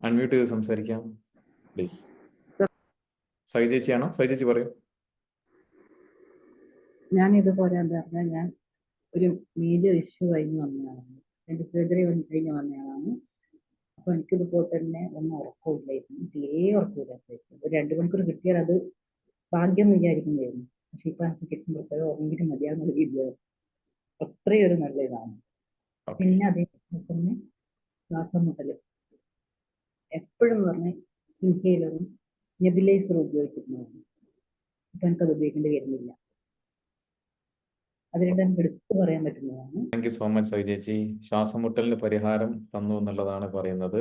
Unmute ചെയ്ത് സംസാരിക്കാം please. സൈ ചേച്ചിയാണോ? സൈ ചേച്ചി പറയൂ. ഞാൻ ഇതുപോലെ എന്താ പറഞ്ഞാൽ ഞാൻ ഒരു മേജർ ഇഷ്യൂ കഴിഞ്ഞ് വന്നയാളാണ്. എൻ്റെ സർജറി കഴിഞ്ഞ് വന്നയാളാണ്. അപ്പോൾ എനിക്കിതുപോലെ തന്നെ ഒന്നും ഉറക്കമില്ലായിരുന്നു, തീരെ ഉറക്കമില്ലായിരുന്നു. ഒരു 2 മണിക്കൂർ കിട്ടിയാൽ അത് ഭാഗ്യം എന്ന് വിചാരിക്കുന്നതായിരുന്നു. പക്ഷെ ഇപ്പം എനിക്ക് കിട്ടുമ്പോൾ ഉറങ്ങിയിട്ട് മതിയാകുന്ന രീതിയാണ്. അത്രയും ഒരു നല്ല ഇതാണ്. പിന്നെ അതേപോലെ തന്നെ ശ്വാസം മുട്ടൽ എപ്പോഴും പറഞ്ഞാൽ ഇൻഹേലറും നെബുലൈസറും ഉപയോഗിച്ചിരുന്നതാണ്. ഇപ്പം എനിക്കത് ഉപയോഗിക്കേണ്ടി വരുന്നില്ല. അതിനുണ്ട് നമുക്ക് എടുത്തു പറയാൻ പറ്റുന്നതാണ്. താങ്ക് യു സോ മച്ച് സൈ ചേച്ചി. ശ്വാസമുട്ടലിന് പരിഹാരം തന്നു എന്നുള്ളതാണ് പറയുന്നത്.